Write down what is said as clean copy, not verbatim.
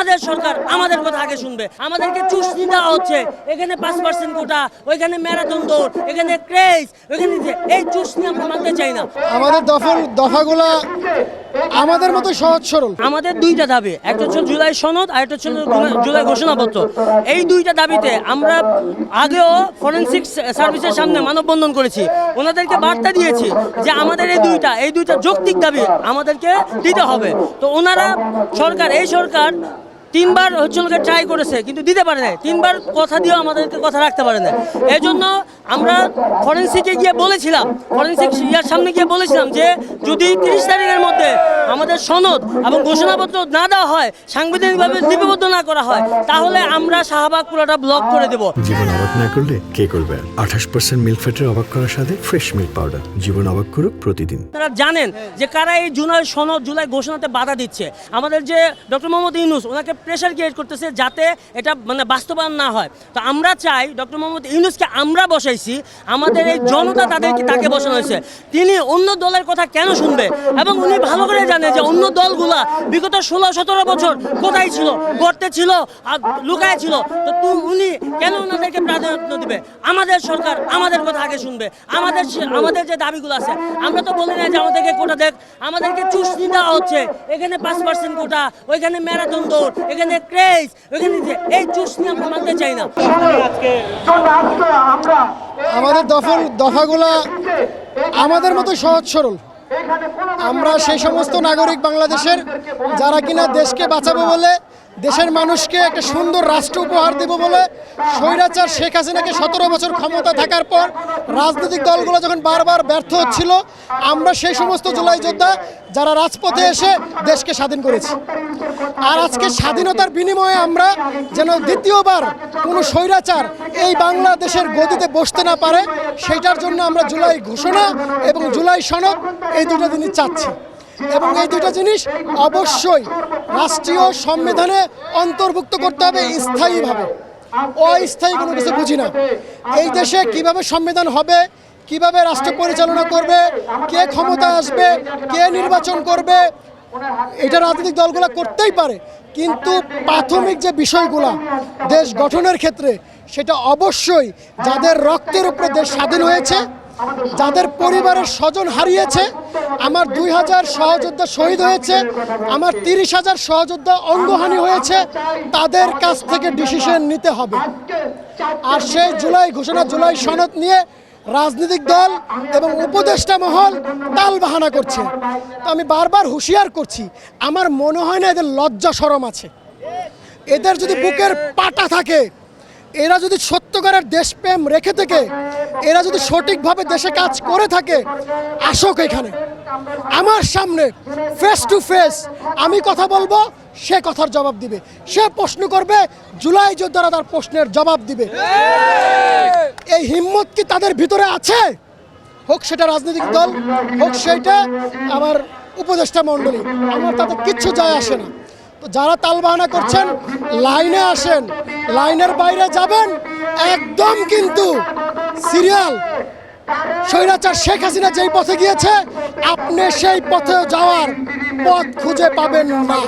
আমাদের সরকার আমাদের কথা আগে শুনবে। আমাদেরকে চুষ্টি দেওয়া হচ্ছে, এখানে 5% কোটা, ওইখানে ম্যারাথন দৌড়, এখানে ক্রেজ, ওইখানে এই চুষ্টি আমরা মানতে চাই না। আমাদের দফাগুলা আমাদের মতো সহজ সরল। আমাদের দুইটা দাবি, একটা হচ্ছে জুলাই সনদ আর একটা হচ্ছে জুলাই ঘোষণাপত্র। এই দুইটা দাবিতে আমরা আগেও ফরেনসিক সার্ভিসের সামনে মানববন্ধন করেছি, ওনাদেরকে বার্তা দিয়েছি যে আমাদের এই দুইটা যৌক্তিক দাবি আমাদেরকে দিতে হবে। তো ওনারা এই সরকার 3 বার ট্রাই করেছে কিন্তু দিতে পারে না, 3 বার কথা দিয়েও আমাদেরকে কথা রাখতে পারে না। এই জন্য আমরা ফরেনসিকে গিয়ে বলেছিলাম, ফরেনসিক ইয়ার সামনে গিয়ে বলেছিলাম যে যদি 30 তারিখের মধ্যে আমাদের সনদ এবং ঘোষণাপত্র না দেওয়া হয়, সাংবিধানিকভাবে লিপিবদ্ধ না করা হয়, তাহলে আমরা শাহবাগ পুরোটা ব্লক করে দেব। জীবন অবাক না করলে কে করবে? 28% মিল্ক ফ্যাটের অবাক করার সাথে ফ্রেশ মিল্ক পাউডার। জীবন অবাক করুক প্রতিদিন। তারা জানেন যে কারা এই জুলাই ঘোষণাতে বাধা দিচ্ছে। আমাদের যে ডক্টর মোহাম্মদ ইউনূস, ওনাকে প্রেশার ক্রিয়েট করতেছে যাতে এটা বাস্তবায়ন না হয়। তো আমরা চাই ডক্টর মোহাম্মদ ইউনূসকে আমরা বসাইছি, আমাদের এই জনতা তাকে বসানো হয়েছে। তিনি অন্য দলের কথা কেন শুনবে? এবং উনি ভালো করে জানে যে অন্য দলগুলা বিগত 16-17 বছর কোথায় ছিল, গর্তে ছিল আর লুকায় ছিল। তো উনি কেন ওনাদেরকে প্রাধান্য দিবে? আমাদের সরকার আমাদের কথা আগে শুনবে। আমাদের যে দাবিগুলো আছে, আমরা তো বলি না যে আমাদেরকে কোটা দেখ, আমাদেরকে চুষ্টি দেওয়া হচ্ছে, এখানে 5% কোটা, ওইখানে ম্যারাথন দৌড়, এখানে ক্রেজ, ওইখানে এই চুষ্টি আমরা মানতে চাই না। আমাদের দফাগুলা আমাদের মতো সহজ সরল। আমরা সেই সমস্ত নাগরিক বাংলাদেশের যারা কিনা দেশকে বাঁচাবো বলে, দেশের মানুষকে একটা সুন্দর রাষ্ট্র উপহার দেব বলে স্বৈরাচার শেখ হাসিনাকে 17 বছর ক্ষমতা থাকার পর রাজনৈতিক দলগুলো যখন বারবার ব্যর্থ হচ্ছিল, আমরা সেই সমস্ত জুলাই যোদ্ধা যারা রাজপথে এসে দেশকে স্বাধীন করেছি। আর আজকে স্বাধীনতার বিনিময়ে আমরা যেন দ্বিতীয়বার কোনো স্বৈরাচার এই বাংলাদেশের গদিতে বসতে না পারে, সেইটার জন্য আমরা জুলাই ঘোষণা এবং জুলাই সনদ এই দুটো জিনিস চাচ্ছি। এবং এই দুটো জিনিস অবশ্যই রাষ্ট্রীয় সংবিধানে অন্তর্ভুক্ত করতে হবে স্থায়ীভাবে। অস্থায়ী কোনো কিছু বুঝি না। এই দেশে কিভাবে সংবিধান হবে, কিভাবে রাষ্ট্র পরিচালনা করবে, কে ক্ষমতা আসবে, কে নির্বাচন করবে, এটা রাজনৈতিক দলগুলো করতেই পারে, কিন্তু প্রাথমিক যে বিষয়গুলো দেশ গঠনের ক্ষেত্রে, সেটা অবশ্যই যাদের রক্তের উপরে দেশ স্বাধীন হয়েছে, যাদের পরিবারের স্বজন হারিয়েছে, আমার 2000 সহযোদ্ধা শহীদ হয়েছে, আমার 30,000 সহযোদ্ধা অঙ্গহানি হয়েছে, তাদের কাছ থেকে ডিসিশন নিতে হবে। আর সেই জুলাই ঘোষণা, জুলাই সনদ নিয়ে রাজনৈতিক দল এবং উপদেষ্টা মহল তাল বাহানা করছে। তো আমি বারবার হুঁশিয়ার করছি, আমার মনে হয় না এদের লজ্জা শরম আছে। এদের যদি বুকের পাটা থাকে, এরা যদি সত্যকারের দেশপ্রেম রেখে থাকে, এরা যদি সঠিকভাবে দেশে কাজ করে থাকে, আসুক এখানে আমার সামনে ফেস টু ফেস। আমি কথা বলবো, সে কথার জবাব দিবে, সে প্রশ্ন করবে, জুলাই যোদ্ধারা তার প্রশ্নের জবাব দিবে। এই হিম্মত কি তাদের ভিতরে আছে? হোক সেটা রাজনৈতিক দল, হোক সেটা আমার উপদেষ্টা মণ্ডলী, আমার তাতে কিচ্ছু যায় আসে না। তো যারা তালবাহানা করছেন, লাইনে আসেন, লাইনের বাইরে যাবেন একদম কিন্তু সিরিয়াল। স্বৈরাচার শেখ হাসিনা যেই পথে গিয়েছে, আপনি সেই পথে যাওয়ার পথ খুঁজে পাবেন না।